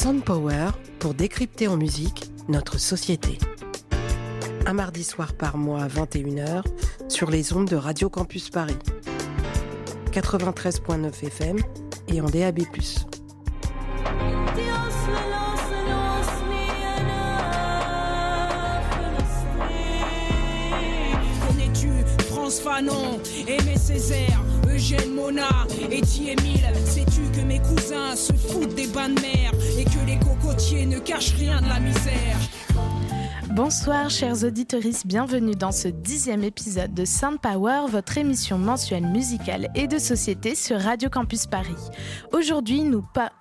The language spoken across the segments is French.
Soundpower pour décrypter en musique notre société. Un mardi soir par mois à 21h sur les ondes de Radio Campus Paris. 93.9 FM et en DAB+. Connais-tu France Fanon, Aimé Césaire, Eugène Monat et Émile? Sais-tu que mes cousins se foutent des bains de mer et que les cocotiers ne cachent rien de la misère? Bonsoir chers auditeuristes, bienvenue dans ce 10e épisode de Soundpower, votre émission mensuelle musicale et de société sur Radio Campus Paris. Aujourd'hui,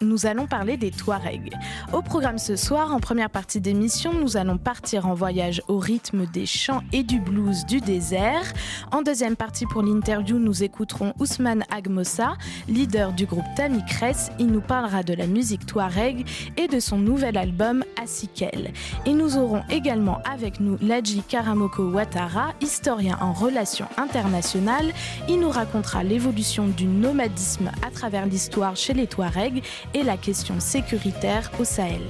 nous allons parler des Touaregs. Au programme ce soir, en première partie d'émission, nous allons partir en voyage au rythme des chants et du blues du désert. En deuxième partie pour l'interview, nous écouterons Ousmane Agmossa, leader du groupe Tami Kress. Il nous parlera de la musique Touareg et de son nouvel album Asikel. Et nous aurons également avec nous Ladji Karamoko Ouattara, historien en relations internationales. Il nous racontera l'évolution du nomadisme à travers l'histoire chez les Touaregs et la question sécuritaire au Sahel.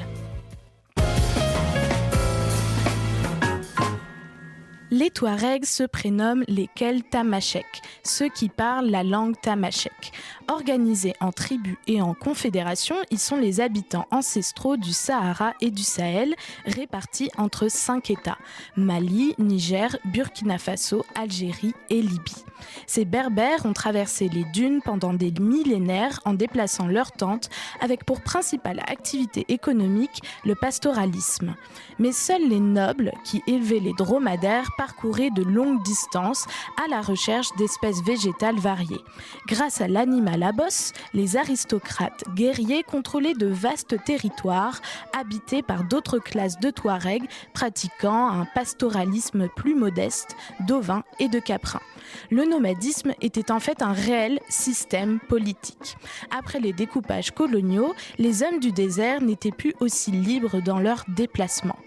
Les Touaregs se prénomment les Kel Tamashek, ceux qui parlent la langue tamashek. Organisés en tribus et en confédérations, ils sont les habitants ancestraux du Sahara et du Sahel, répartis entre 5 États, Mali, Niger, Burkina Faso, Algérie et Libye. Ces Berbères ont traversé les dunes pendant des millénaires en déplaçant leurs tentes avec pour principale activité économique le pastoralisme. Mais seuls les nobles, qui élevaient les dromadaires, parcouraient de longues distances à la recherche d'espèces végétales variées. Grâce à l'animal à bosse, les aristocrates guerriers contrôlaient de vastes territoires habités par d'autres classes de Touaregs pratiquant un pastoralisme plus modeste d'ovins et de caprins. Le nomadisme était en fait un réel système politique. Après les découpages coloniaux, les hommes du désert n'étaient plus aussi libres dans leurs déplacements.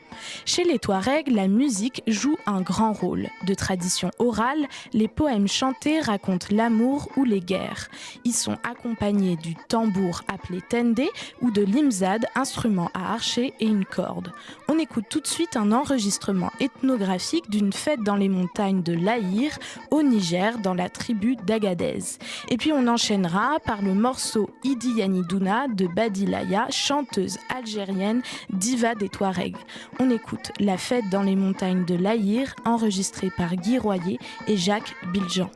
Chez les Touaregs, la musique joue un grand rôle. De tradition orale, les poèmes chantés racontent l'amour ou les guerres. Ils sont accompagnés du tambour appelé tendé ou de l'imzad, instrument à archer et une corde. On écoute tout de suite un enregistrement ethnographique d'une fête dans les montagnes de l'Aïr, au Niger, dans la tribu d'Agadez. Et puis on enchaînera par le morceau Idi Yanidouna de Badilaya, chanteuse algérienne, diva des Touaregs. On écoute La fête dans les montagnes de l'Aïr, enregistrée par Guy Royer et Jacques Biljan.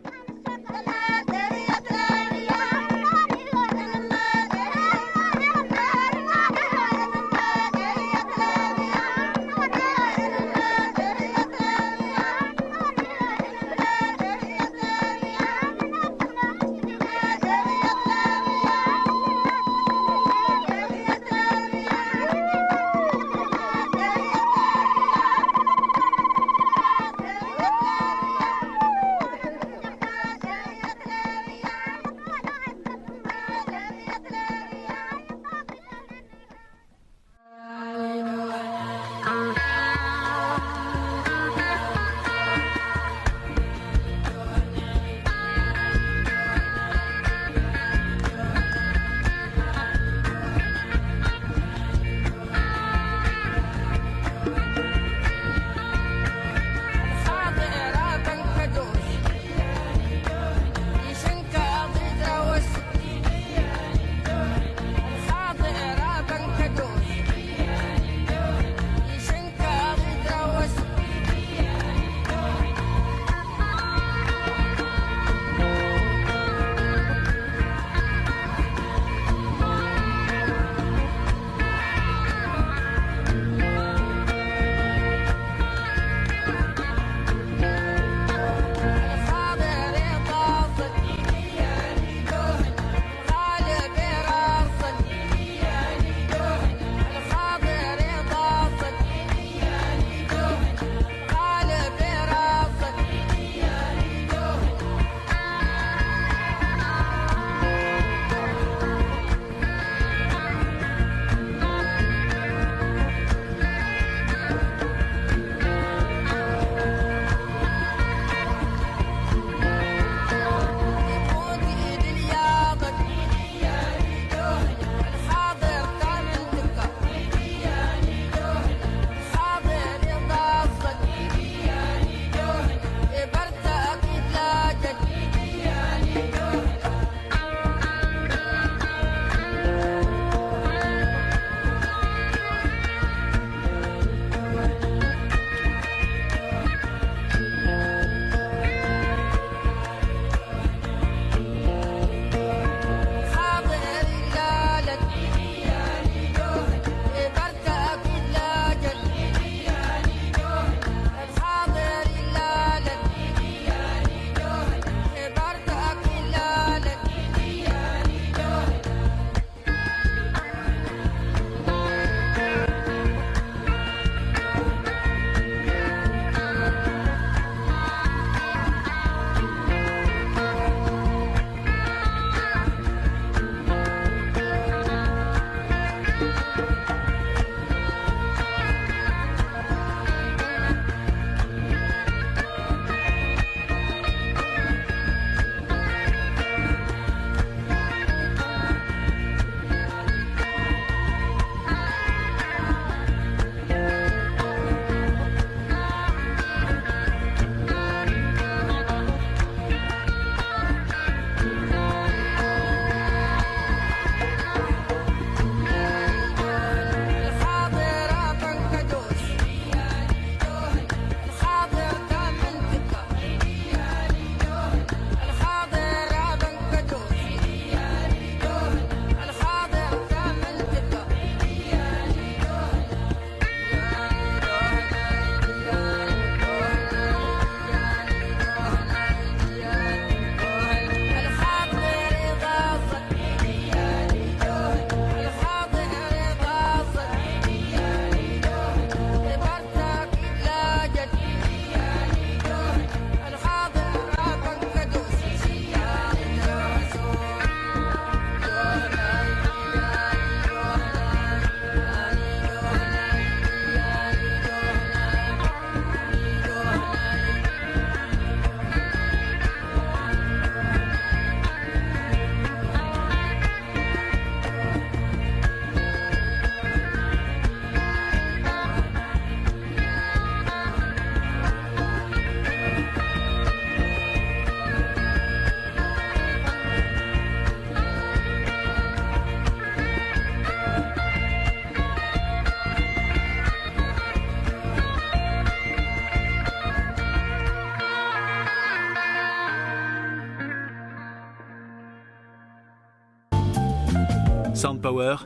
Sound Power,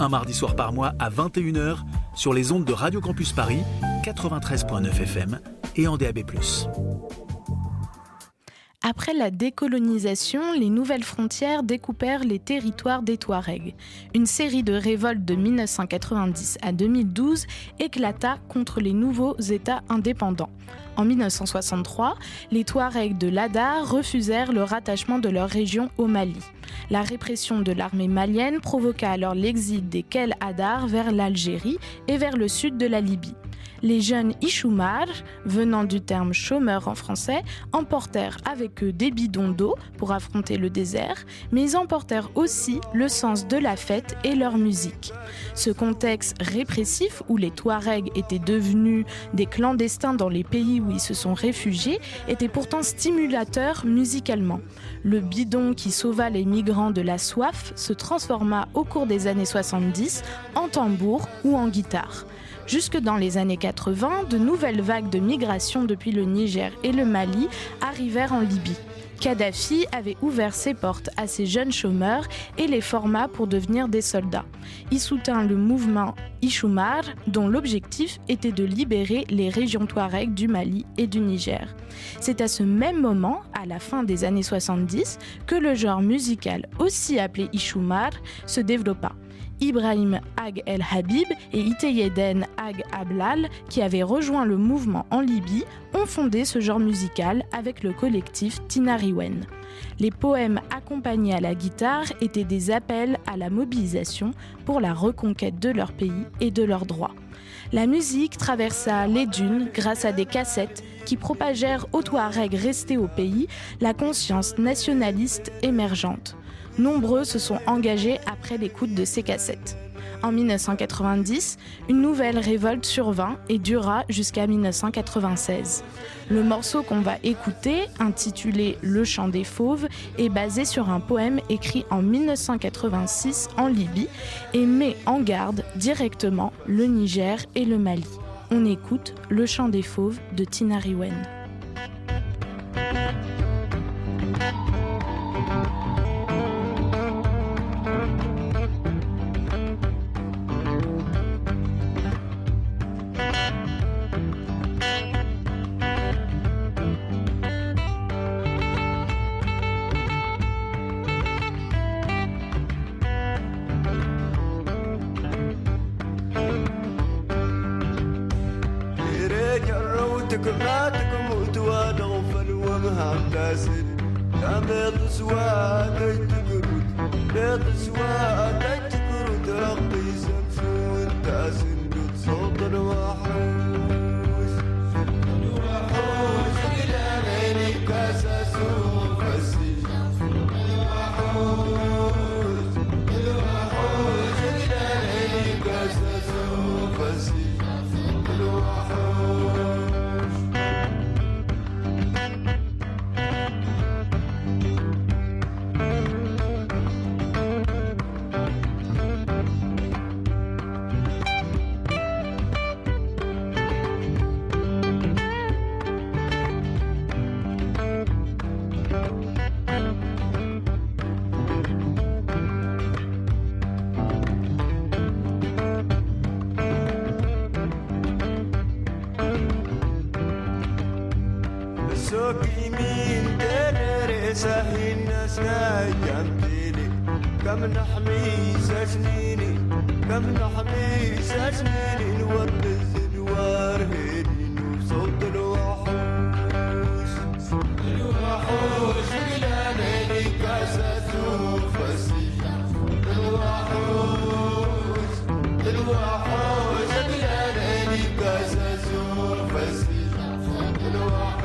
un mardi soir par mois à 21h sur les ondes de Radio Campus Paris, 93.9 FM et en DAB+. Après la décolonisation, les nouvelles frontières découpèrent les territoires des Touaregs. Une série de révoltes de 1990 à 2012 éclata contre les nouveaux États indépendants. En 1963, les Touaregs de l'Adar refusèrent le rattachement de leur région au Mali. La répression de l'armée malienne provoqua alors l'exil des Kel Adar vers l'Algérie et vers le sud de la Libye. Les jeunes Ichoumar, venant du terme chômeur en français, emportèrent avec eux des bidons d'eau pour affronter le désert, mais ils emportèrent aussi le sens de la fête et leur musique. Ce contexte répressif où les Touaregs étaient devenus des clandestins dans les pays où ils se sont réfugiés était pourtant stimulateur musicalement. Le bidon qui sauva les migrants de la soif se transforma au cours des années 70 en tambour ou en guitare. Jusque dans les années 80, de nouvelles vagues de migration depuis le Niger et le Mali arrivèrent en Libye. Kadhafi avait ouvert ses portes à ces jeunes chômeurs et les forma pour devenir des soldats. Il soutint le mouvement Ichoumar, dont l'objectif était de libérer les régions Touareg du Mali et du Niger. C'est à ce même moment, à la fin des années 70, que le genre musical, aussi appelé Ichoumar, se développa. Ibrahim Ag El Habib et Iteyeden Ag Ablal, qui avaient rejoint le mouvement en Libye, ont fondé ce genre musical avec le collectif Tinariwen. Les poèmes accompagnés à la guitare étaient des appels à la mobilisation pour la reconquête de leur pays et de leurs droits. La musique traversa les dunes grâce à des cassettes qui propagèrent aux Touaregs restés au pays la conscience nationaliste émergente. Nombreux se sont engagés après l'écoute de ces cassettes. En 1990, une nouvelle révolte survint et dura jusqu'à 1996. Le morceau qu'on va écouter, intitulé « Le chant des fauves », est basé sur un poème écrit en 1986 en Libye et met en garde directement le Niger et le Mali. On écoute « Le chant des fauves » de Tinariwen. كم نحمي سجنيني كم نحمي سجنيني نورد الزدوار هيني وصوت الوحوش الوحوش بلالي كاسات وفسي الوحوش الوحوش بلالي كاسات وفسي الوحوش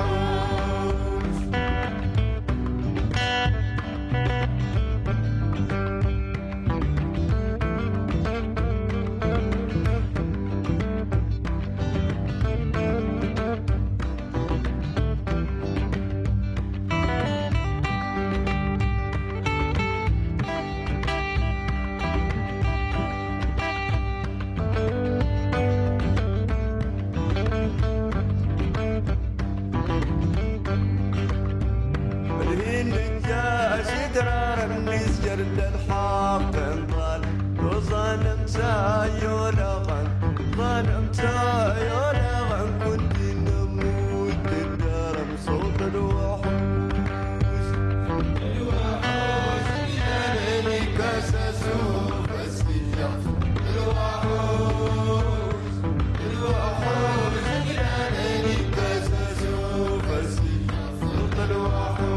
الحاق تنضل ظلمت يولغن ظلمت يولغن كنت نموت الدرم صوت الوحوش الوحوش ليالي كسسوا فسجح الوحوش الوحوش ليالي كسسوا فسجح صوت الوحوش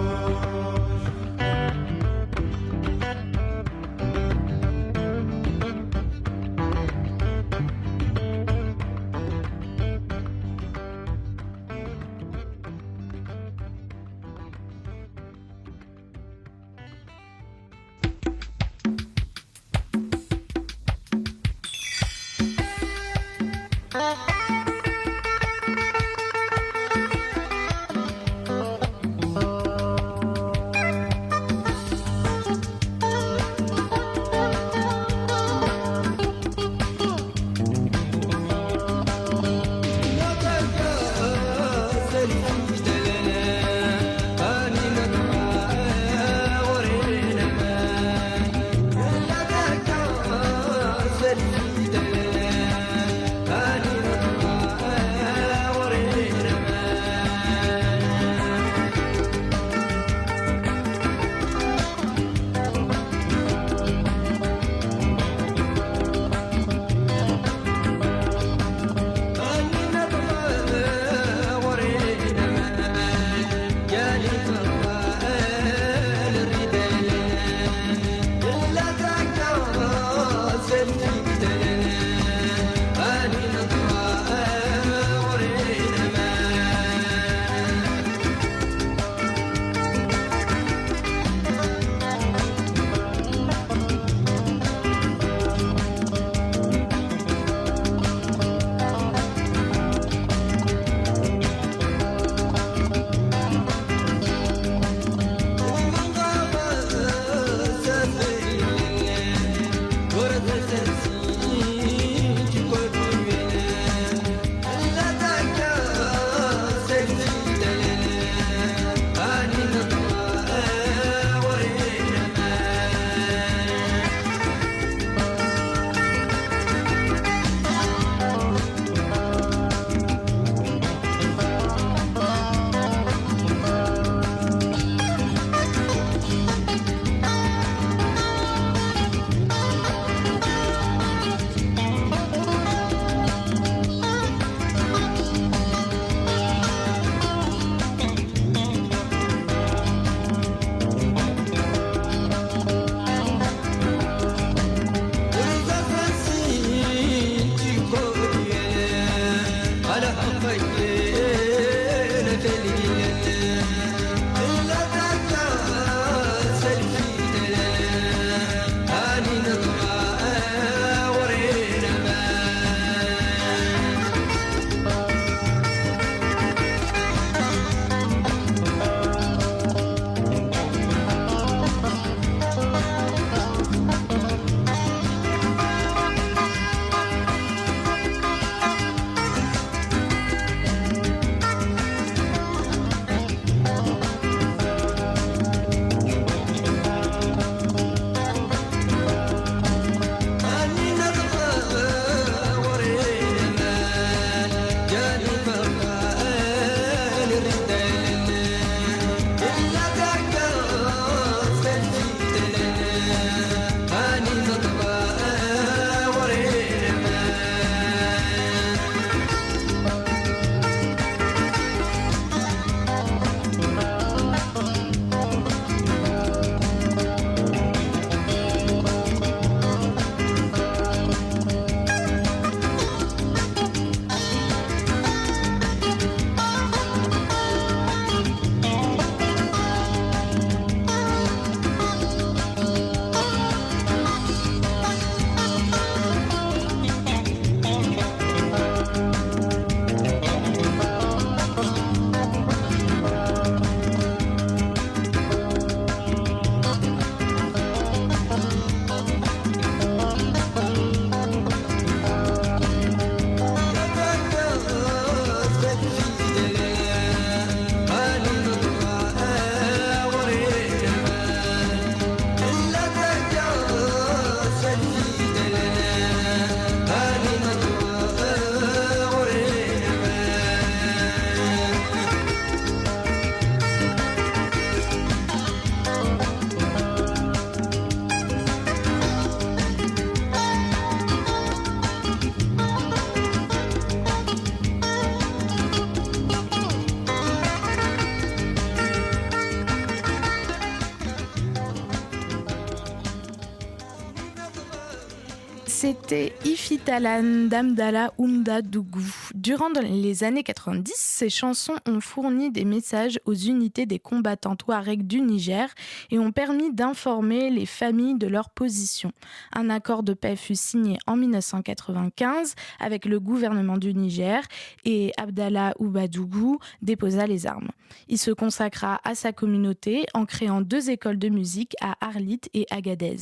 C'était Ifitalan d'Amdala Oumda Dougou. Durant les années 90, ces chansons ont fourni des messages aux unités des combattants touaregs du Niger et ont permis d'informer les familles de leur position. Un accord de paix fut signé en 1995 avec le gouvernement du Niger et Abdallah Oubadougou déposa les armes. Il se consacra à sa communauté en créant 2 écoles de musique à Arlit et Agadez.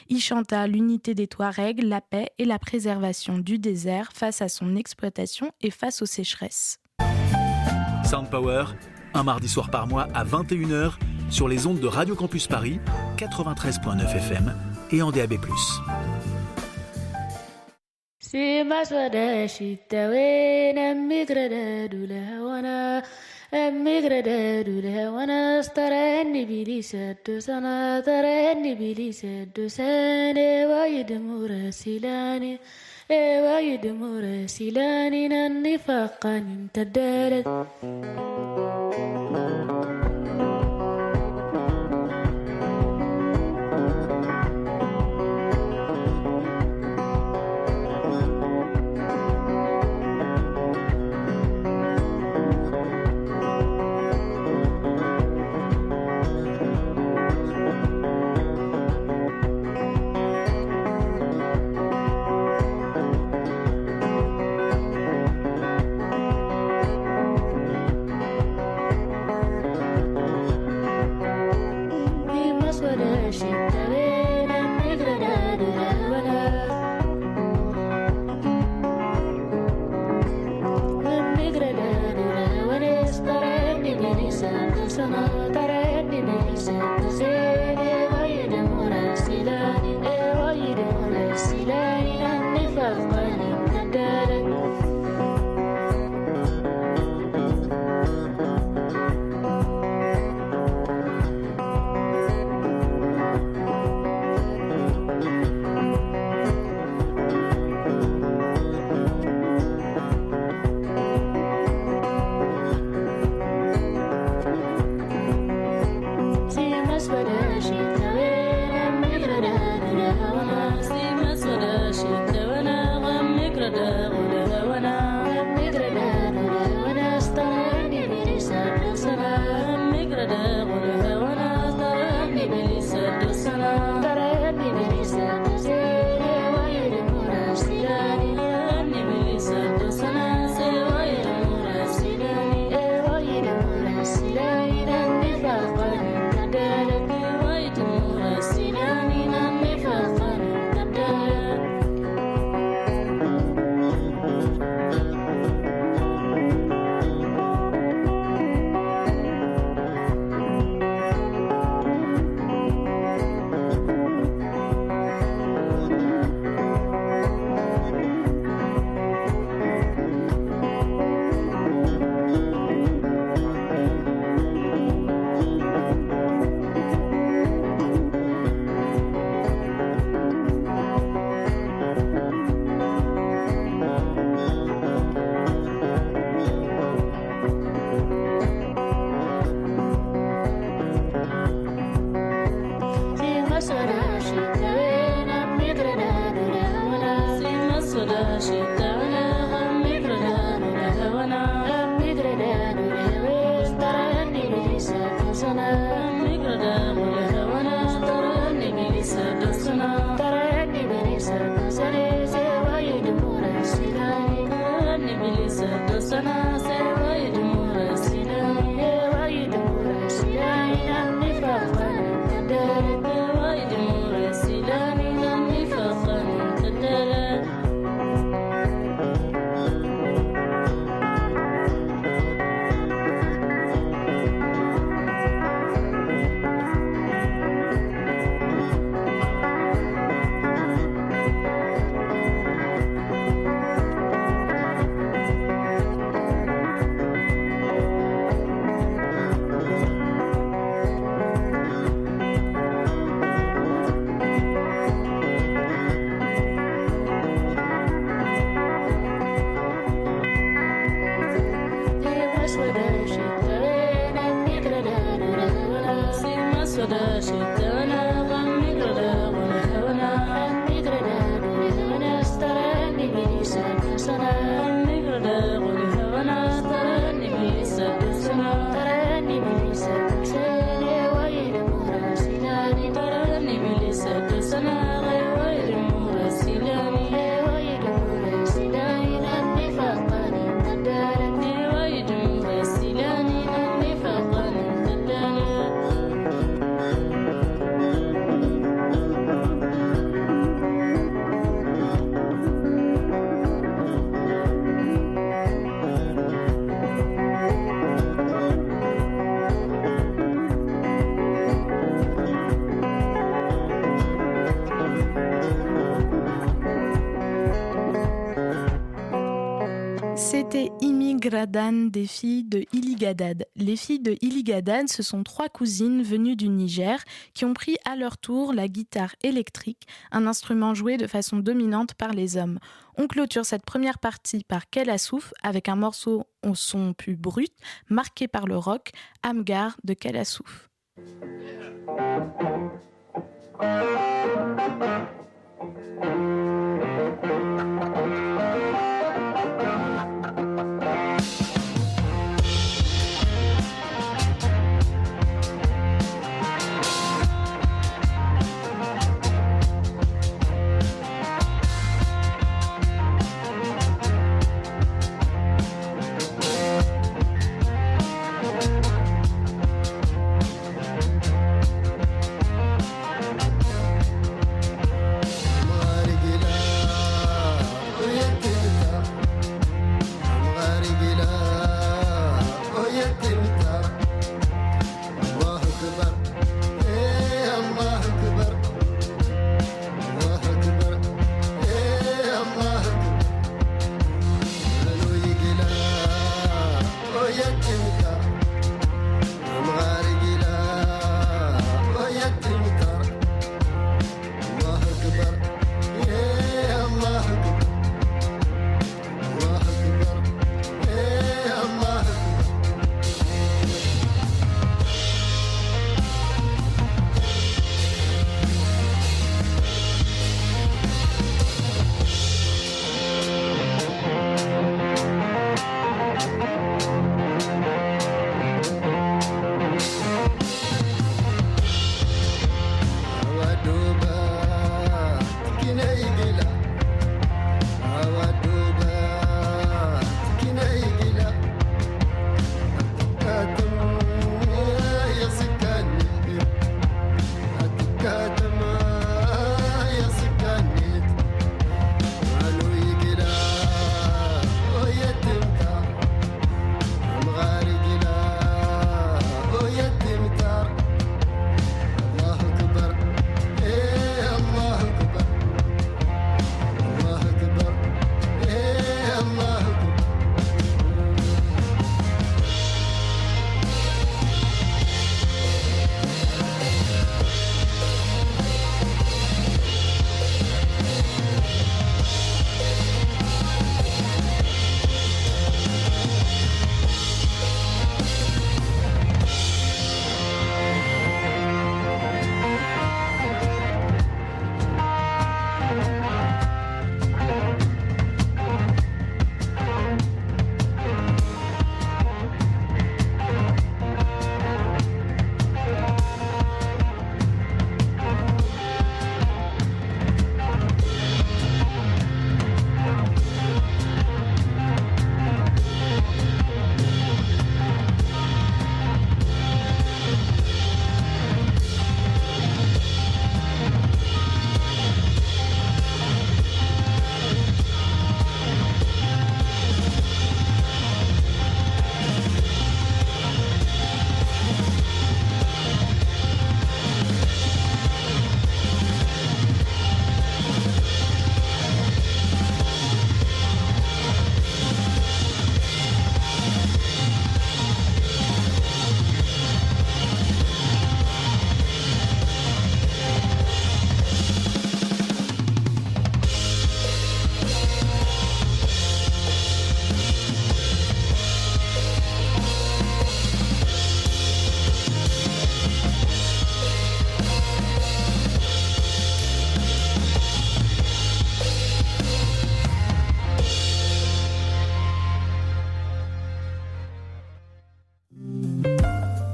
Il chanta l'unité des Touaregs, la paix et la préservation du désert face à son exploitation et face aux sécheresses. Sound Power, un mardi soir par mois à 21h sur les ondes de Radio Campus Paris, 93.9 FM et en DAB+. استراني بلي سد سنة تراني بلي سد سنة وايد مراسلاني وايد مراسلاني النفاق امتدلت C'était Imigradan des filles de Iligadad. Les filles de Iligadad, ce sont 3 cousines venues du Niger qui ont pris à leur tour la guitare électrique, un instrument joué de façon dominante par les hommes. On clôture cette première partie par Kelassouf avec un morceau au son plus brut, marqué par le rock, Amgar de Kelassouf.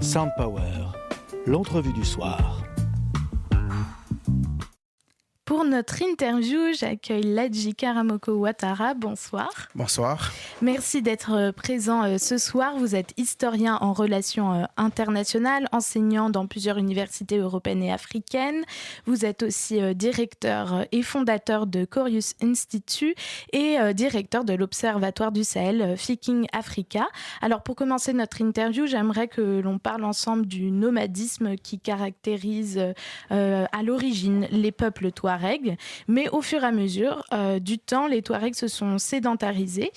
Sound Power, l'entrevue du soir. Pour notre interview, j'accueille Ladji Karamoko Ouattara. Bonsoir. Bonsoir. Merci d'être présent ce soir. Vous êtes historien en relations internationales, enseignant dans plusieurs universités européennes et africaines. Vous êtes aussi directeur et fondateur de Corius Institute et directeur de l'Observatoire du Sahel, Fiking Africa. Alors pour commencer notre interview, j'aimerais que l'on parle ensemble du nomadisme qui caractérise à l'origine les peuples touaregs. Touaregs, mais au fur et à mesure du temps, les Touaregs se sont sédentarisés,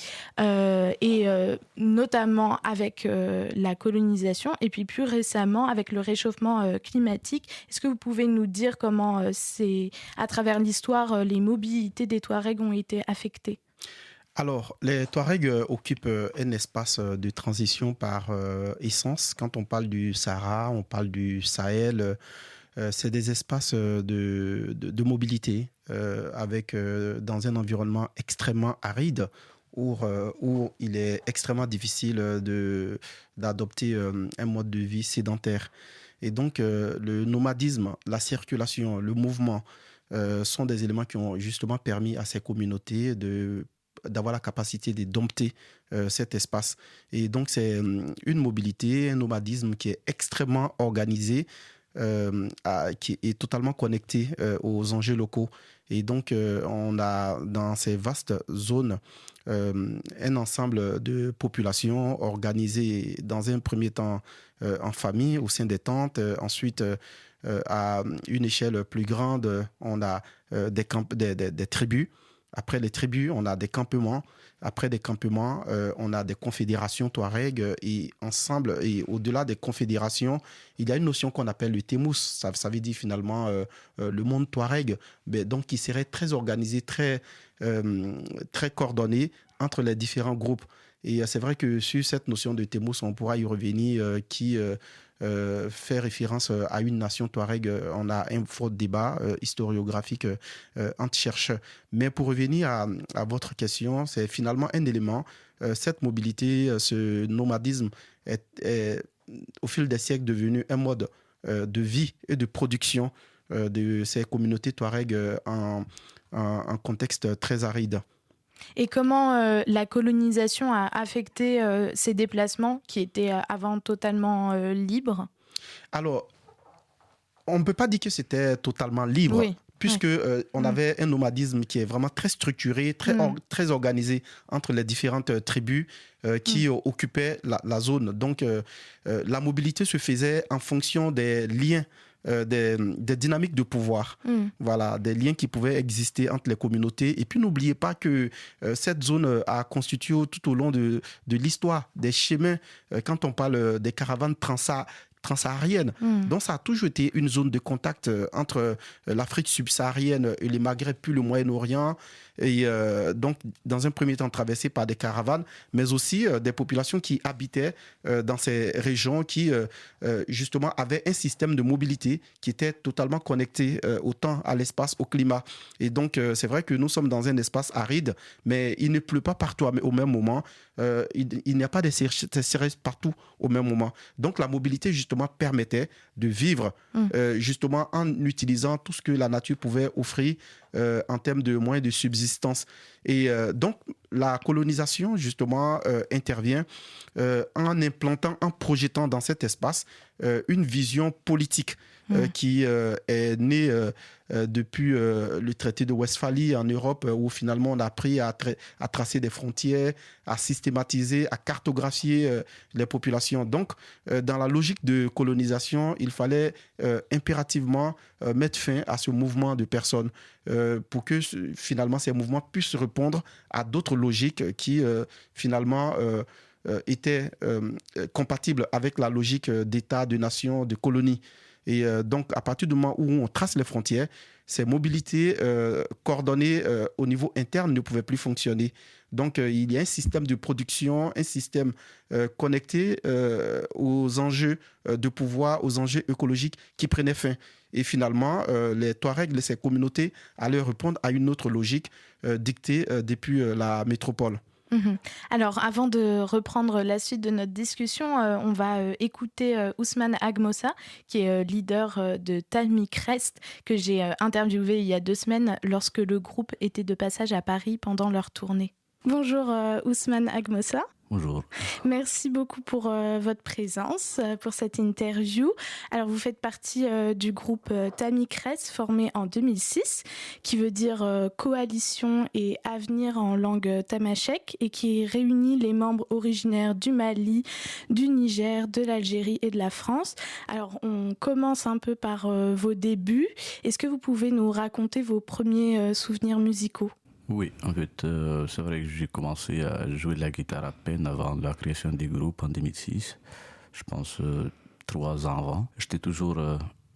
notamment avec la colonisation, et puis plus récemment avec le réchauffement climatique. Est-ce que vous pouvez nous dire comment, à travers l'histoire, les mobilités des Touaregs ont été affectées ? Alors, les Touaregs occupent un espace de transition par essence. Quand on parle du Sahara, on parle du Sahel. C'est des espaces de mobilité dans un environnement extrêmement aride où il est extrêmement difficile d'adopter un mode de vie sédentaire. Et donc, le nomadisme, la circulation, le mouvement sont des éléments qui ont justement permis à ces communautés d'avoir la capacité de dompter cet espace. Et donc, c'est une mobilité, un nomadisme qui est extrêmement organisé, qui est totalement connecté aux enjeux locaux. Et donc, on a dans ces vastes zones un ensemble de populations organisées dans un premier temps en famille, au sein des tentes. Ensuite, à une échelle plus grande, on a des tribus. Après les tribus, on a des campements. Après des campements, on a des confédérations Touareg. Et ensemble, et au-delà des confédérations, il y a une notion qu'on appelle le Témous. Ça veut dire finalement le monde Touareg. Donc, qui serait très organisé, très coordonné entre les différents groupes. Et c'est vrai que sur cette notion de Témous, on pourra y revenir, qui fait référence à une nation Touareg. On a un fort débat historiographique entre chercheurs. Mais pour revenir à votre question, c'est finalement un élément. Cette mobilité, ce nomadisme est au fil des siècles devenu un mode de vie et de production de ces communautés Touareg en contexte très aride. Et comment la colonisation a affecté ces déplacements qui étaient avant totalement libres ? Alors, on ne peut pas dire que c'était totalement libre. Oui. Puisque on avait un nomadisme qui est vraiment très structuré, très organisé entre les différentes tribus qui occupaient la zone. Donc, la mobilité se faisait en fonction des liens, des dynamiques de pouvoir. Voilà, des liens qui pouvaient exister entre les communautés. Et puis, n'oubliez pas que cette zone a constitué tout au long de l'histoire des chemins. Quand on parle des caravanes transsaharienne. Donc, ça a toujours été une zone de contact entre l'Afrique subsaharienne et les Maghreb, puis le Moyen-Orient. Et donc, dans un premier temps, traversé par des caravanes, mais aussi des populations qui habitaient dans ces régions qui, justement, avaient un système de mobilité qui était totalement connecté au temps, à l'espace, au climat. Et donc, c'est vrai que nous sommes dans un espace aride, mais il ne pleut pas partout au même moment. Il n'y a pas de sécheresse partout au même moment. Donc, la mobilité, justement, permettait de vivre, justement, en utilisant tout ce que la nature pouvait offrir en termes de moyens de subsistance. Et donc, la colonisation, justement, intervient en implantant, en projetant dans cet espace une vision politique qui est née depuis le traité de Westphalie en Europe, où finalement on a appris à tracer des frontières, à systématiser, à cartographier les populations. Donc, dans la logique de colonisation, il fallait impérativement mettre fin à ce mouvement de personnes pour que finalement ces mouvements puissent répondre à d'autres logiques qui finalement étaient compatibles avec la logique d'État, de nation, de colonie. Et donc, à partir du moment où on trace les frontières, ces mobilités coordonnées au niveau interne ne pouvaient plus fonctionner. Donc, il y a un système de production, un système connecté aux enjeux de pouvoir, aux enjeux écologiques qui prenaient fin. Et finalement, les Touaregs, ces communautés, allaient répondre à une autre logique dictée depuis la métropole. Alors, avant de reprendre la suite de notre discussion, on va écouter Ousmane Agmossa, qui est leader de Talmi Crest, que j'ai interviewé il y a 2 semaines lorsque le groupe était de passage à Paris pendant leur tournée. Bonjour Ousmane Agmossa. Bonjour. Merci beaucoup pour votre présence, pour cette interview. Alors, vous faites partie du groupe Tamikres, formé en 2006, qui veut dire coalition et avenir en langue tamashek, et qui réunit les membres originaires du Mali, du Niger, de l'Algérie et de la France. Alors, on commence un peu par vos débuts. Est-ce que vous pouvez nous raconter vos premiers souvenirs musicaux ? Oui, en fait, c'est vrai que j'ai commencé à jouer de la guitare à peine avant la création du groupe en 2006. Je pense 3 ans avant. J'étais toujours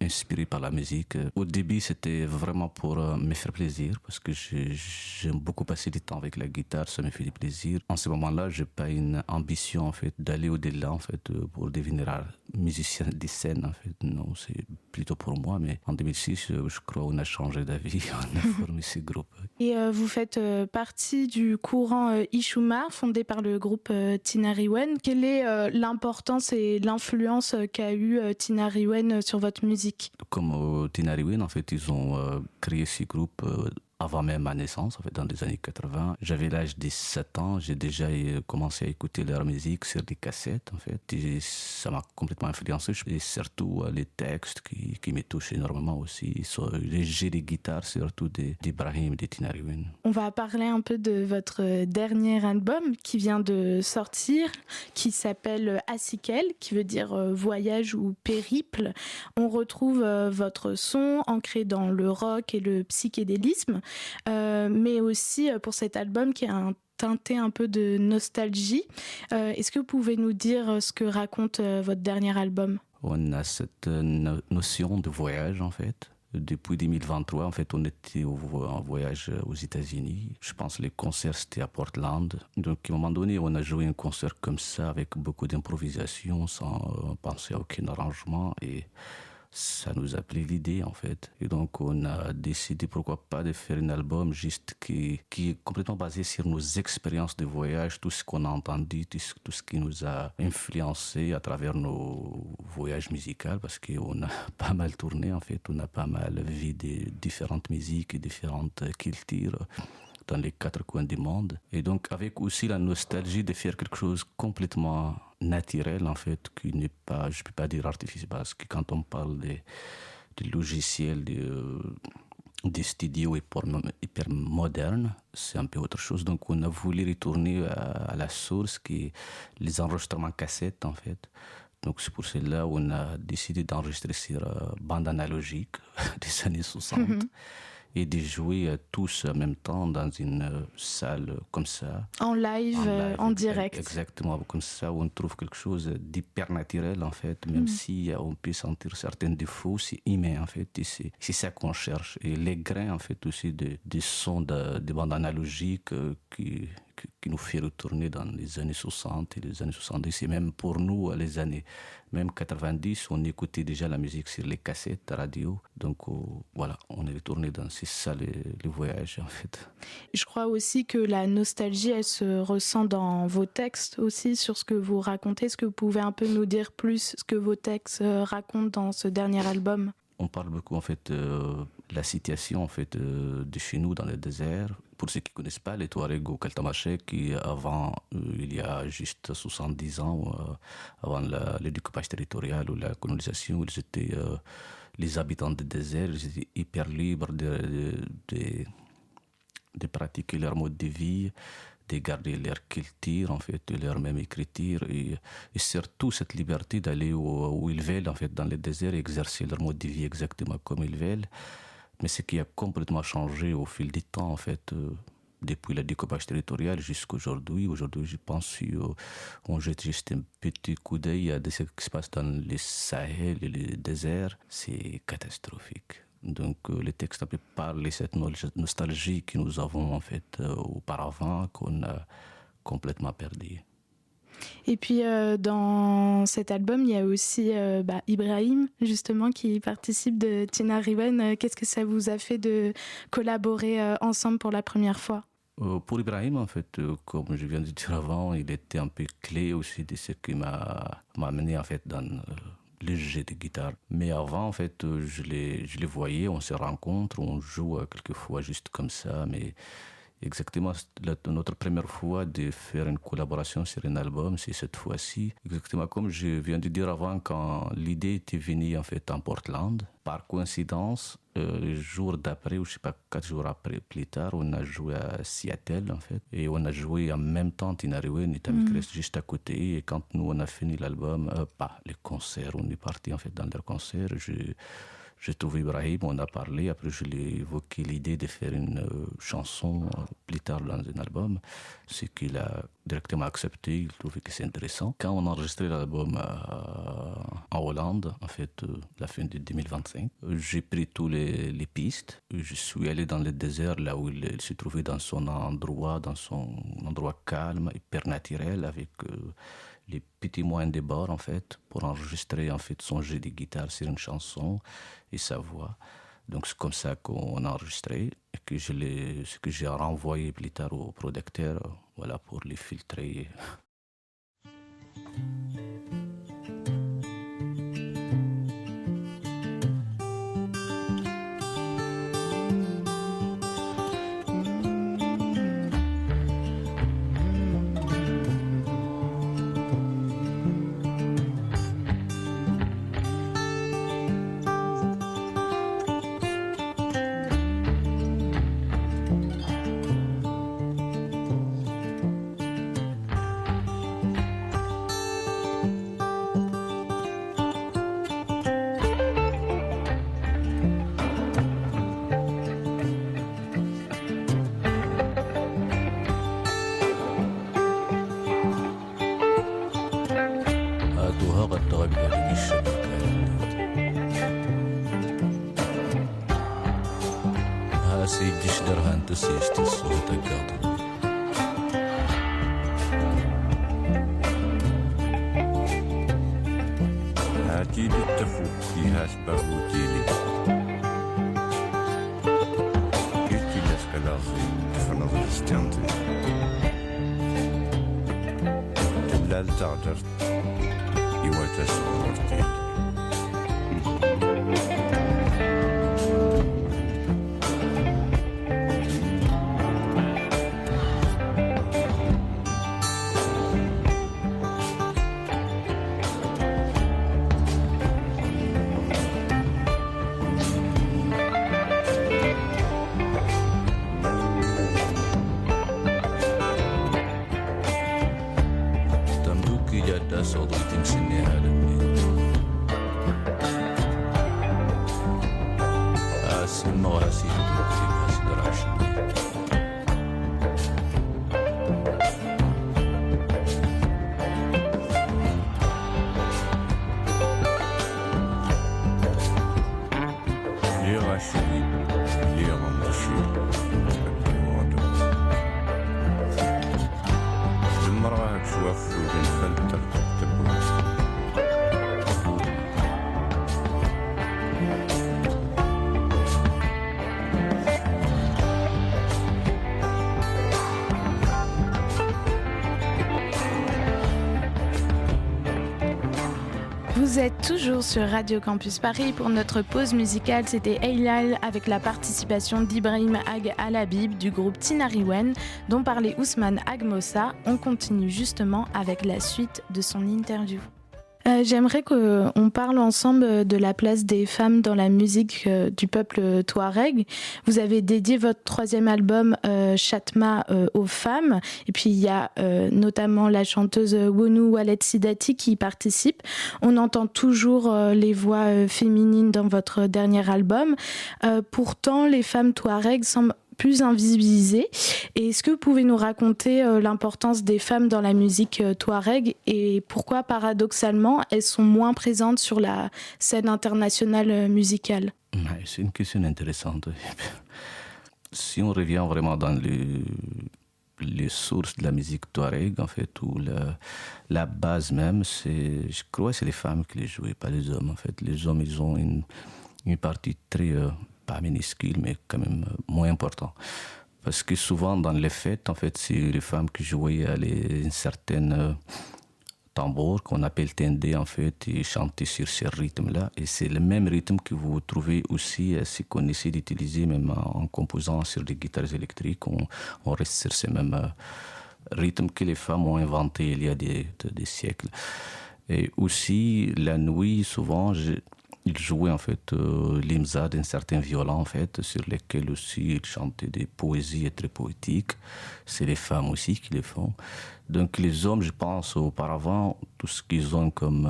inspiré par la musique. Au début, c'était vraiment pour me faire plaisir parce que j'aime beaucoup passer du temps avec la guitare, ça me fait du plaisir. En ce moment-là, j'ai pas une ambition en fait d'aller au-delà en fait pour devenir musicien de scène en fait. Non, c'est plutôt pour moi. Mais en 2006, je crois on a changé d'avis, on a formé ce groupe. Et vous faites partie du courant Ishuma, fondé par le groupe Tinariwen. Quelle est l'importance et l'influence qu'a eu Tinariwen sur votre musique ? Comme Tinariwen, en fait, ils ont créé ce groupe avant même ma naissance, en fait, dans les années 80. J'avais l'âge de 7 ans, j'ai déjà commencé à écouter leur musique sur des cassettes, en fait. Et ça m'a complètement influencé. Et surtout les textes qui me touchent énormément aussi. Les jeux de guitare, surtout d'Ibrahim et de Tinariwen. On va parler un peu de votre dernier album qui vient de sortir, qui s'appelle Asikel, qui veut dire voyage ou périple. On retrouve votre son ancré dans le rock et le psychédélisme. Mais aussi pour cet album qui a un teinté un peu de nostalgie. Est-ce que vous pouvez nous dire ce que raconte votre dernier album ? On a cette notion de voyage en fait. Depuis 2023, en fait, on était en voyage aux États-Unis. Je pense que les concerts, c'était à Portland. Donc, à un moment donné, on a joué un concert comme ça, avec beaucoup d'improvisation, sans penser à aucun arrangement. Et ça nous a plu l'idée, en fait. Et donc, on a décidé, pourquoi pas, de faire un album juste qui est complètement basé sur nos expériences de voyage, tout ce qu'on a entendu, tout ce qui nous a influencé à travers nos voyages musicaux, parce qu'on a pas mal tourné, en fait. On a pas mal vu de différentes musiques et différentes cultures dans les 4 coins du monde. Et donc, avec aussi la nostalgie de faire quelque chose complètement naturel, en fait, qui n'est pas, je peux pas dire artificiel, parce que quand on parle des logiciels, des studios hyper modernes, c'est un peu autre chose. Donc, on a voulu retourner à la source, qui est les enregistrements cassettes, en fait. Donc, c'est pour cela qu'on a décidé d'enregistrer sur bande analogique des années 60. Et de jouer tous en même temps dans une salle comme ça. En live, en direct. Exactement, comme ça, on trouve quelque chose d'hyper naturel, en fait. Même si on peut sentir certains défauts, c'est humain, en fait. Et c'est ça qu'on cherche. Et les grains, en fait, aussi des sons de bandes analogiques qui nous fait retourner dans les années 60 et les années 70. Et même pour nous, les années même 90, on écoutait déjà la musique sur les cassettes radio. Donc voilà, on est retourné dans ces salles, les voyages, en fait. Je crois aussi que la nostalgie, elle se ressent dans vos textes aussi, sur ce que vous racontez. Est-ce que vous pouvez un peu nous dire plus ce que vos textes racontent dans ce dernier album ? On parle beaucoup, en fait, de la situation, en fait, de chez nous dans le désert. Pour ceux qui ne connaissent pas, les Touaregs au Kaltamachek, qui avant, il y a juste 70 ans, avant le découpage territorial ou la colonisation, ils étaient les habitants du désert, ils étaient hyper libres de pratiquer leur mode de vie, de garder leur culture, en fait, leur même écriture, et surtout cette liberté d'aller où ils veulent, en fait, dans le désert, et exercer leur mode de vie exactement comme ils veulent. Mais ce qui a complètement changé au fil du temps, en fait, depuis le découpage territorial jusqu'à aujourd'hui. Aujourd'hui, je pense qu'on jette juste un petit coup d'œil à ce qui se passe dans les Sahel et les déserts. C'est catastrophique. Donc, les textes parlent de cette nostalgie que nous avons, en fait, auparavant, qu'on a complètement perdu. Et puis dans cet album, il y a aussi Ibrahim, justement, qui participe de Tinariwen. Qu'est-ce que ça vous a fait de collaborer ensemble pour la première fois ? Pour Ibrahim, en fait, comme je viens de dire avant, il était un peu clé aussi de ce qui m'a amené, en fait, dans les jeux de guitare. Mais avant, en fait, je les voyais, on se rencontre, on joue quelquefois juste comme ça, mais Exactement, notre première fois de faire une collaboration sur un album, c'est cette fois-ci. Exactement comme je viens de dire avant, quand l'idée était venue en fait en Portland. Par coïncidence, le jour d'après, ou je sais pas, 4 jours après, plus tard, on a joué à Seattle en fait. Et on a joué en même temps Tinariwen et Tamikres juste à côté. Et quand nous on a fini l'album, les concerts, on est parti en fait dans leur concert. J'ai trouvé Ibrahim, on a parlé, après je lui ai évoqué l'idée de faire une chanson plus tard dans un album, ce qu'il a directement accepté, il trouvait que c'est intéressant. Quand on a enregistré l'album en Hollande, en fait, la fin de 2025, j'ai pris tous les pistes, je suis allé dans le désert, là où il se trouvait dans son endroit calme, hyper naturel, avec les petits moyens de bord en fait pour enregistrer en fait son jeu de guitare sur une chanson et sa voix. Donc c'est comme ça qu'on a enregistré et que ce que j'ai renvoyé plus tard au producteur, voilà, pour les filtrer. Vous êtes toujours sur Radio Campus Paris pour notre pause musicale. C'était Eilal avec la participation d'Ibrahim Ag Al-Habib du groupe Tinariwen dont parlait Ousmane Agmossa. On continue justement avec la suite de son interview. J'aimerais qu'on parle ensemble de la place des femmes dans la musique du peuple touareg. Vous avez dédié votre 3e album Chatma aux femmes. Et puis il y a notamment la chanteuse Wonu Waled Sidati qui y participe. On entend toujours les voix féminines dans votre dernier album. Pourtant, les femmes touareg semblent plus invisibilisées. Et est-ce que vous pouvez nous raconter l'importance des femmes dans la musique touareg et pourquoi, paradoxalement, elles sont moins présentes sur la scène internationale musicale ? C'est une question intéressante. Si on revient vraiment dans les sources de la musique touareg, en fait, où la base même, je crois, c'est les femmes qui les jouaient, pas les hommes. En fait, les hommes, ils ont une partie très pas minuscule, mais quand même moins important. Parce que souvent, dans les fêtes, en fait, c'est les femmes qui jouaient à une certaine tambour qu'on appelle tendé en fait et chanter sur ce rythme-là. Et c'est le même rythme que vous trouvez aussi si qu'on essaie d'utiliser même en composant sur des guitares électriques. On reste sur ces mêmes rythmes que les femmes ont inventés il y a des siècles. Et aussi la nuit, souvent, ils jouaient en fait l'imza d'un certain violon en fait, sur lesquels aussi ils chantaient des poésies très poétiques. C'est les femmes aussi qui les font. Donc les hommes, je pense, auparavant, tout ce qu'ils ont comme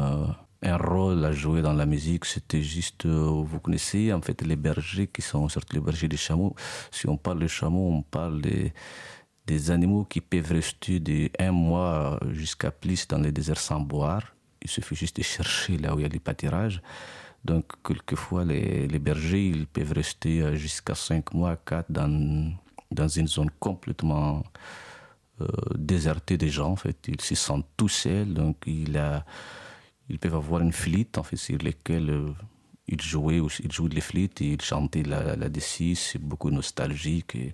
un rôle à jouer dans la musique, c'était juste, vous connaissez en fait les bergers qui sont surtout les bergers des chameaux. Si on parle des chameaux, on parle des animaux qui peuvent rester d'1 mois jusqu'à plus dans les déserts sans boire. Il suffit juste de chercher là où il y a les pâturages. Donc, quelquefois, les bergers, ils peuvent rester jusqu'à 5 mois, 4 dans une zone complètement désertée des gens. En fait, ils se sentent tout seuls. Donc, ils peuvent avoir une flûte, en fait, sur laquelle ils jouaient les flûtes et ils chantaient là-dessus. C'est beaucoup nostalgique. Et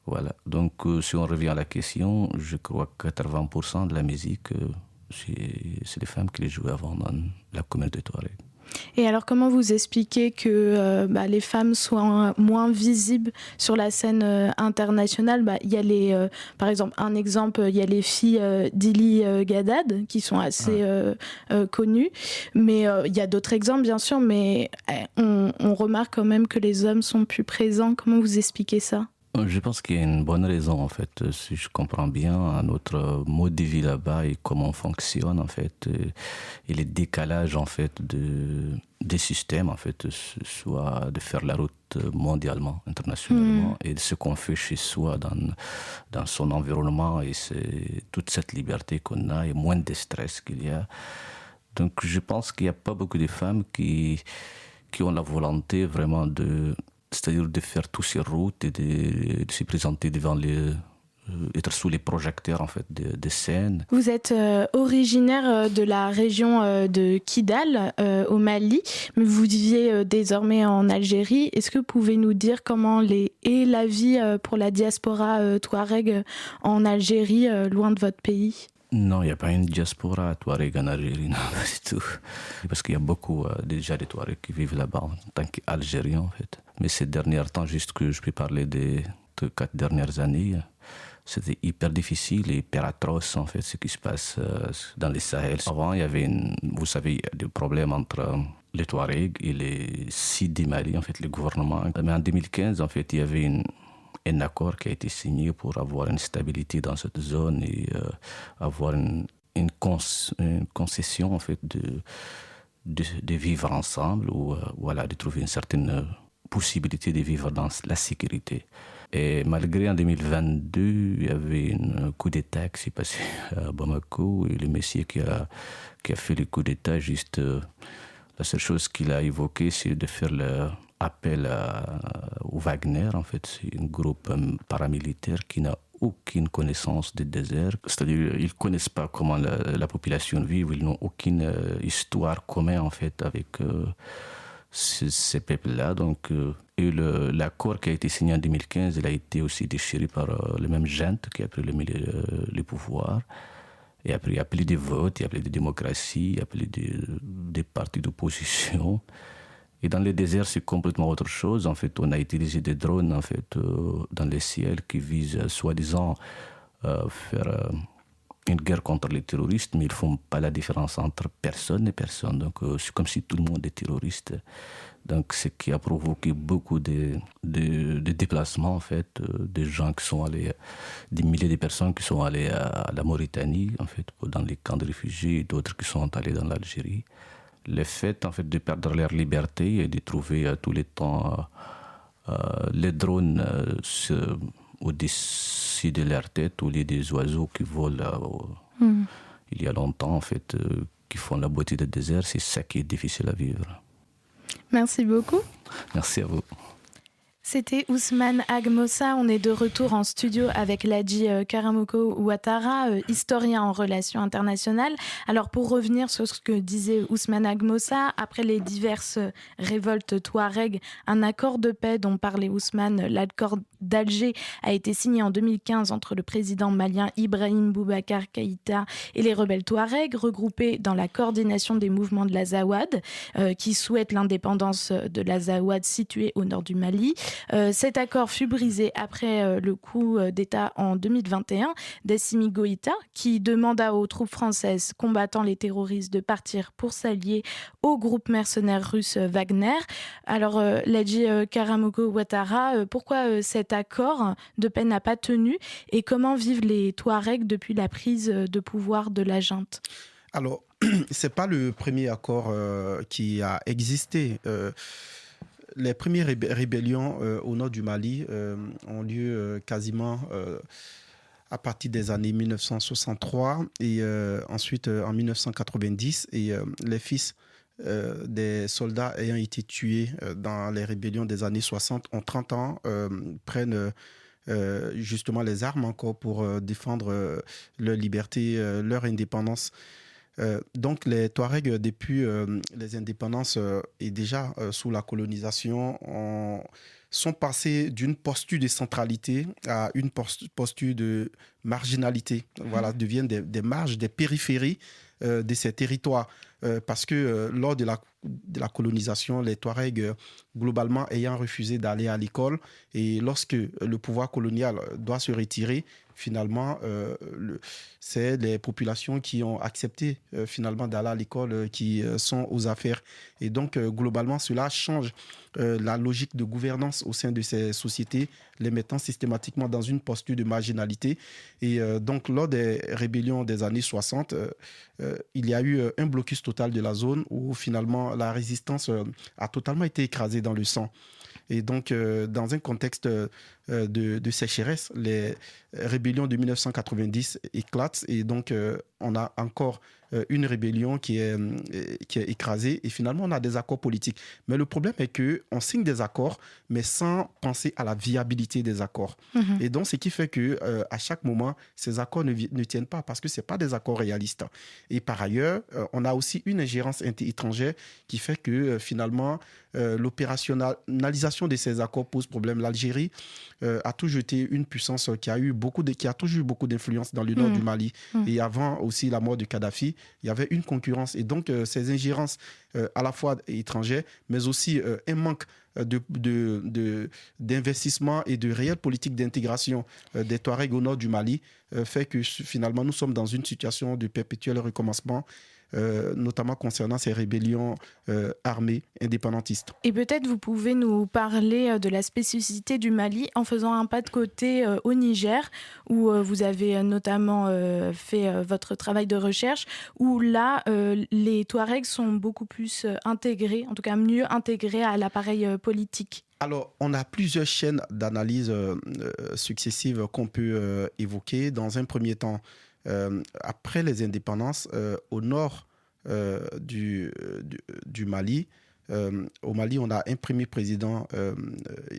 voilà. Donc, si on revient à la question, je crois que 80% de la musique, c'est les femmes qui les jouaient avant dans la communauté touareg. Et alors, comment vous expliquez que les femmes soient moins visibles sur la scène internationale ? Il y a par exemple, un exemple, il y a les filles d'Ili Gadad qui sont assez connues, mais il y a d'autres exemples bien sûr, mais on remarque quand même que les hommes sont plus présents. Comment vous expliquez ça ? Je pense qu'il y a une bonne raison, en fait, si je comprends bien notre mode de vie là-bas et comment on fonctionne, en fait, et les décalages, en fait, des systèmes, en fait, soit de faire la route mondialement, internationalement, et de ce qu'on fait chez soi dans son environnement, et c'est toute cette liberté qu'on a et moins de stress qu'il y a. Donc, je pense qu'il n'y a pas beaucoup de femmes qui ont la volonté vraiment c'est-à-dire de faire toutes ces routes et de se présenter devant être sous les projecteurs en fait de scènes. Vous êtes originaire de la région de Kidal au Mali, mais vous viviez désormais en Algérie. Est-ce que vous pouvez nous dire comment est la vie pour la diaspora touareg en Algérie, loin de votre pays ? Non, il n'y a pas une diaspora touareg en Algérie, non, pas du tout. Parce qu'il y a beaucoup déjà de Touaregs qui vivent là-bas en tant qu'Algériens, en fait. Mais ces derniers temps, juste que je peux parler des 4 dernières années, c'était hyper difficile et hyper atroce, en fait, ce qui se passe dans les Sahel. Avant, il y avait, vous savez, des problèmes entre les Touaregs et les Sidi Mali, en fait, le gouvernement. Mais en 2015, en fait, il y avait un accord qui a été signé pour avoir une stabilité dans cette zone et avoir une concession en fait de vivre ensemble ou voilà, de trouver une certaine possibilité de vivre dans la sécurité. Et malgré en 2022, il y avait un coup d'État qui s'est passé à Bamako et le monsieur qui a fait le coup d'État, juste la seule chose qu'il a évoqué, c'est de faire l'appel au Wagner. En fait, c'est un groupe paramilitaire qui n'a aucune connaissance du désert. C'est-à-dire, ils ne connaissent pas comment la population vit, ils n'ont aucune histoire commune en fait avec ces peuples-là. Donc, et l'accord qui a été signé en 2015, il a été aussi déchiré par le même gente qui a pris le pouvoir. Et après, il y a plus de votes, il y a plus de démocratie, il y a plus de partis d'opposition. Et dans les déserts, c'est complètement autre chose. En fait, on a utilisé des drones en fait, dans les ciels qui visent, soi-disant, faire une guerre contre les terroristes, mais ils ne font pas la différence entre personne et personne. Donc, c'est comme si tout le monde est terroriste. Donc, ce qui a provoqué beaucoup de déplacements, en fait, des gens qui sont allés, des milliers de personnes qui sont allées à la Mauritanie, en fait, dans les camps de réfugiés, et d'autres qui sont allés dans l'Algérie. Le fait, en fait, de perdre leur liberté et de trouver tous les temps les drones au-dessus de leur tête, au lieu des oiseaux qui volent il y a longtemps, en fait, qui font la beauté du désert, c'est ça qui est difficile à vivre. Merci beaucoup. Merci à vous. C'était Ousmane Agmossa. On est de retour en studio avec Ladji Karamoko Ouattara, historien en relations internationales. Alors pour revenir sur ce que disait Ousmane Agmossa, après les diverses révoltes touareg, un accord de paix dont parlait Ousmane, l'accord d'Alger, a été signé en 2015 entre le président malien Ibrahim Boubacar Keïta et les rebelles touaregs, regroupés dans la coordination des mouvements de l'Azawad, qui souhaitent l'indépendance de l'Azawad située au nord du Mali. Cet accord fut brisé après le coup d'État en 2021 d'Assimi Goïta, qui demanda aux troupes françaises combattant les terroristes de partir pour s'allier au groupe mercenaire russe Wagner. Alors, Ladji Karamoko Ouattara, pourquoi cet accord de paix n'a pas tenu et comment vivent les Touaregs depuis la prise de pouvoir de la junte ? Alors, c'est pas le premier accord qui a existé. Les premières rébellions au nord du Mali ont lieu quasiment à partir des années 1963 et ensuite en 1990. Et les fils des soldats ayant été tués dans les rébellions des années 60 ont 30 ans, prennent justement les armes encore pour défendre leur liberté, leur indépendance. Donc les Touaregs, depuis les indépendances et déjà sous la colonisation, sont passés d'une posture de centralité à une posture de marginalité. Voilà, deviennent des marges, des périphéries de ces territoires. Parce que lors de la colonisation, les Touaregs, globalement, ayant refusé d'aller à l'école, et lorsque le pouvoir colonial doit se retirer, finalement, c'est les populations qui ont accepté finalement d'aller à l'école qui sont aux affaires. Et donc, globalement, cela change la logique de gouvernance au sein de ces sociétés, les mettant systématiquement dans une posture de marginalité. Et donc, lors des rébellions des années 60, il y a eu un blocus total de la zone où finalement la résistance a totalement été écrasée dans le sang. Et donc, dans un contexte de sécheresse, les rébellions de 1990 éclatent et donc on a encore une rébellion qui est écrasée et finalement on a des accords politiques. Mais le problème est qu'on signe des accords mais sans penser à la viabilité des accords. Et donc ce qui fait qu'à chaque moment, ces accords ne tiennent pas parce que ce n'est pas des accords réalistes. Et par ailleurs, on a aussi une ingérence étrangère qui fait que finalement l'opérationnalisation de ces accords pose problème. L'Algérie a toujours été une puissance qui a toujours eu beaucoup d'influence dans le nord du Mali. Et avant aussi la mort de Kadhafi, il y avait une concurrence. Et donc, ces ingérences à la fois étrangères, mais aussi un manque d'investissement et de réelle politique d'intégration des Touaregs au nord du Mali fait que finalement, nous sommes dans une situation de perpétuel recommencement. Notamment concernant ces rébellions armées indépendantistes. Et peut-être vous pouvez nous parler de la spécificité du Mali en faisant un pas de côté au Niger, où vous avez notamment fait votre travail de recherche, où là, les Touaregs sont beaucoup plus intégrés, en tout cas mieux intégrés à l'appareil politique. Alors, on a plusieurs chaînes d'analyse successives qu'on peut évoquer. Dans un premier temps, après les indépendances, au nord du Mali, au Mali, on a un premier président,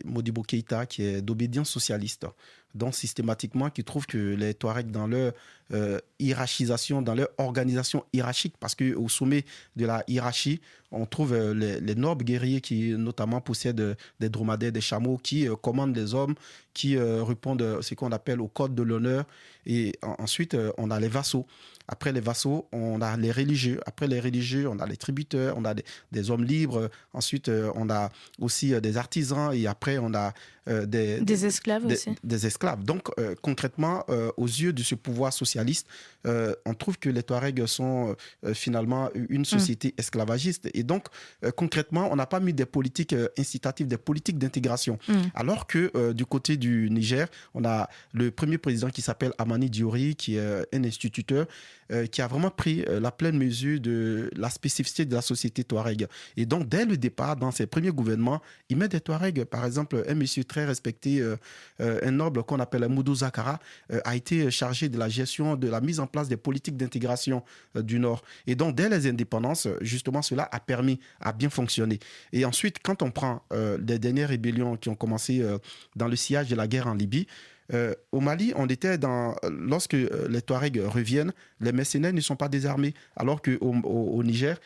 Modibo Keïta, qui est d'obédience socialiste. Donc, systématiquement, qui trouve que les Touaregs, dans leur hiérarchisation, dans leur organisation hiérarchique, parce qu'au sommet de la hiérarchie, on trouve les nobles guerriers qui, notamment, possèdent des dromadaires, des chameaux, qui commandent les hommes, qui répondent à ce qu'on appelle au code de l'honneur. Et ensuite, on a les vassaux. Après les vassaux, on a les religieux. Après les religieux, on a les tributaires, on a des hommes libres. Ensuite, on a aussi des artisans. Et après, on a des esclaves aussi. Des esclaves. Donc, concrètement, aux yeux de ce pouvoir socialiste, on trouve que les Touaregs sont finalement une société esclavagiste. Et donc, concrètement, on n'a pas mis des politiques incitatives, des politiques d'intégration. Alors que du côté du Niger, on a le premier président qui s'appelle Amani Diori, qui est un instituteur, qui a vraiment pris la pleine mesure de la spécificité de la société Touareg. Et donc, dès le départ, dans ses premiers gouvernements, il met des Touaregs, par exemple, un monsieur très respecté, un noble qu'on appelle Moudou Zakara, a été chargé de la gestion, de la mise en place des politiques d'intégration du Nord. Et donc, dès les indépendances, justement, cela a permis à bien fonctionner. Et ensuite, quand on prend les dernières rébellions qui ont commencé dans le sillage de la guerre en Libye, au Mali, lorsque les Touaregs reviennent, les mercenaires ne sont pas désarmés, alors qu'au Niger,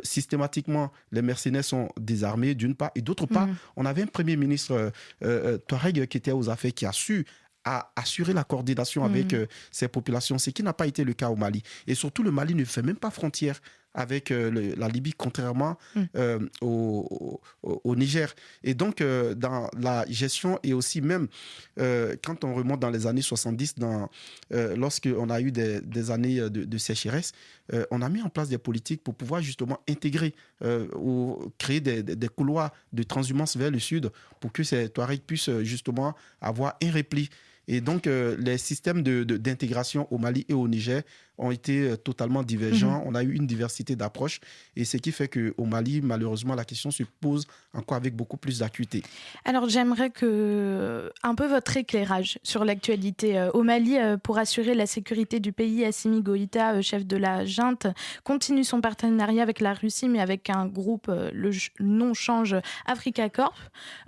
systématiquement, les mercenaires sont désarmés d'une part, et d'autre part, on avait un premier ministre Touareg qui était aux affaires, qui a su assurer la coordination avec ces populations, ce qui n'a pas été le cas au Mali. Et surtout, le Mali ne fait même pas frontière avec la Libye, contrairement au Niger. Et donc, dans la gestion, et aussi même quand on remonte dans les années 70, lorsqu'on a eu des années de sécheresse, on a mis en place des politiques pour pouvoir justement intégrer ou créer des couloirs de transhumance vers le sud pour que ces Touaregs puissent justement avoir un repli. Et donc, les systèmes d'intégration au Mali et au Niger ont été totalement divergents. On a eu une diversité d'approches. Et ce qui fait qu'au Mali, malheureusement, la question se pose encore avec beaucoup plus d'acuité. Alors, j'aimerais un peu votre éclairage sur l'actualité. Au Mali, pour assurer la sécurité du pays, Assimi Goïta, chef de la junte, continue son partenariat avec la Russie, mais avec un groupe, le nom change, Africa Corp.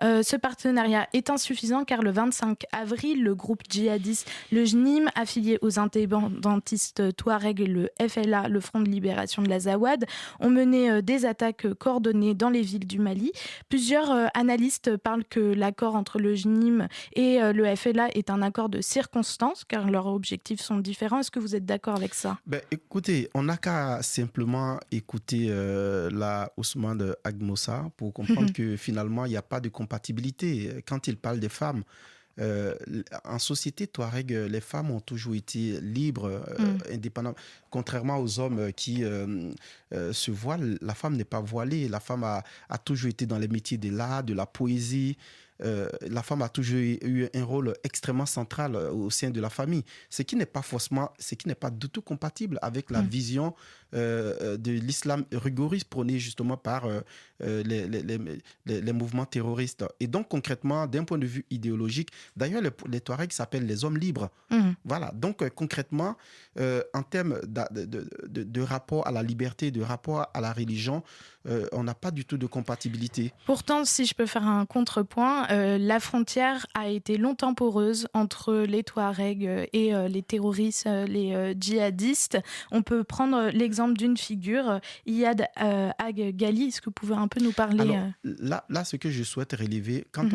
Ce partenariat est insuffisant car le 25 avril, le groupe djihadiste, le JNIM, affilié aux indépendantistes Touareg et le FLA, le Front de Libération de l'Azawad, ont mené des attaques coordonnées dans les villes du Mali. Plusieurs analystes parlent que l'accord entre le JNIM et le FLA est un accord de circonstance, car leurs objectifs sont différents. Est-ce que vous êtes d'accord avec ça ? Écoutez, on n'a qu'à simplement écouter la Ousmane Agmossa pour comprendre que finalement, il n'y a pas de compatibilité. Quand il parle des femmes, en société touareg, les femmes ont toujours été libres, indépendantes. Contrairement aux hommes qui se voilent, la femme n'est pas voilée. La femme a toujours été dans les métiers de l'art, de la poésie. La femme a toujours eu un rôle extrêmement central au sein de la famille, ce qui n'est pas du tout compatible avec la vision de l'islam rigoriste prôné justement par les mouvements terroristes. Et donc concrètement, d'un point de vue idéologique, d'ailleurs les Touaregs s'appellent les hommes libres. Voilà, donc concrètement, en termes de rapport à la liberté, de rapport à la religion, on n'a pas du tout de compatibilité. Pourtant, si je peux faire un contrepoint, la frontière a été longtemps poreuse entre les Touaregs et les terroristes, les djihadistes. On peut prendre l'exemple d'une figure, Iyad Ag Ghali. Est-ce que vous pouvez un peu nous parler ? Alors, là, ce que je souhaite relever, quand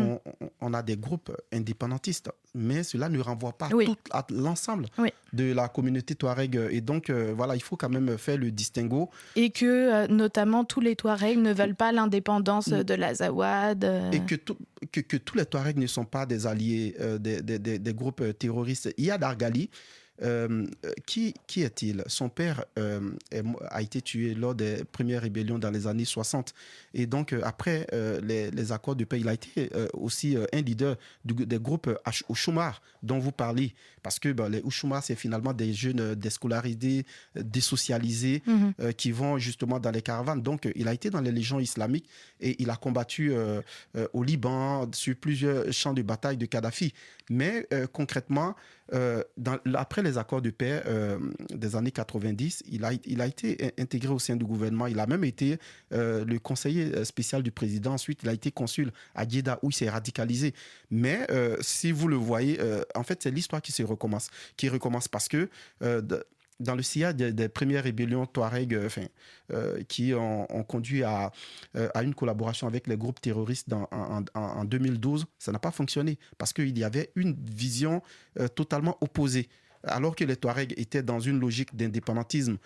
on a des groupes indépendantistes, mais cela ne renvoie pas à l'ensemble de la communauté Touareg. Et donc, voilà, il faut quand même faire le distinguo. Et que, notamment, tous les Touaregs ne veulent pas l'indépendance de l'Azawad. Et que tous les Touaregs ne sont pas des alliés des groupes terroristes. Iyad Ag Ghali, qui est-il ? Son père a été tué lors des premières rébellions dans les années 60. Et donc, après les accords de paix, il a été aussi un leader des groupes Ouchoumar dont vous parlez. Parce que les Ouchoumar, c'est finalement des jeunes déscolarisés, désocialisés, qui vont justement dans les caravanes. Donc, il a été dans les légions islamiques et il a combattu au Liban sur plusieurs champs de bataille de Kadhafi. Mais concrètement, après les accords de paix des années 90, il a été intégré au sein du gouvernement. Il a même été le conseiller spécial du président. Ensuite, il a été consul à Djeddah où il s'est radicalisé. Mais si vous le voyez, en fait, c'est l'histoire qui recommence parce que dans le sillage des premières rébellions Touareg qui ont conduit à une collaboration avec les groupes terroristes en 2012, ça n'a pas fonctionné parce qu'il y avait une vision totalement opposée. Alors que les Touaregs étaient dans une logique d'indépendantisme,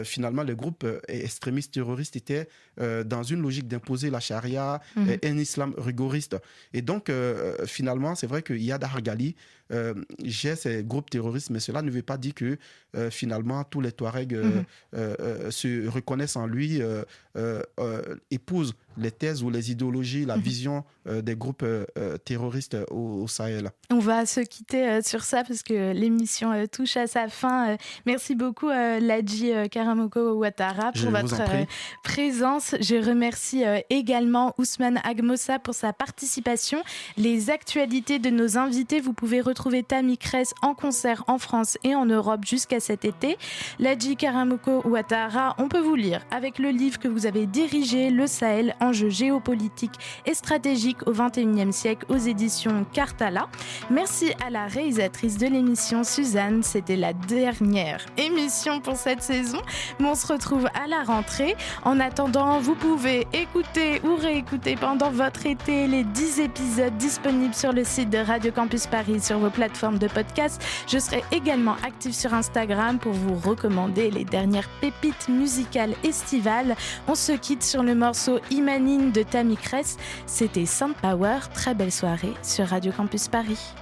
finalement, les groupes extrémistes terroristes étaient dans une logique d'imposer la charia, un islam rigoriste. Et donc, finalement, c'est vrai que Iyad Ag Ghali gère ces groupes terroristes, mais cela ne veut pas dire que, finalement, tous les Touaregs se reconnaissent en lui, épousent les thèses ou les idéologies, la vision des groupes terroristes au Sahel. On va se quitter sur ça parce que l'émission touche à sa fin. Merci beaucoup, Ladji Karamoko Ouattara pour votre présence. Je remercie également Ousmane Agmossa pour sa participation. Les actualités de nos invités, vous pouvez retrouver Tammy Kress en concert en France et en Europe jusqu'à cet été. Ladji Karamoko Ouattara, on peut vous lire avec le livre que vous avez dirigé, Le Sahel, enjeux géopolitiques et stratégiques au XXIe siècle, aux éditions Kartala. Merci à la réalisatrice de l'émission, Suzanne. C'était la dernière émission pour cette saison, mais on se retrouve à la rentrée. En attendant, vous pouvez écouter ou réécouter pendant votre été les 10 épisodes disponibles sur le site de Radio Campus Paris, sur vos plateformes de podcast. Je serai également active sur Instagram pour vous recommander les dernières pépites musicales estivales. On se quitte sur le morceau Imanine de Tammy Kress. C'était Sound Power. Très belle soirée sur Radio Campus Paris.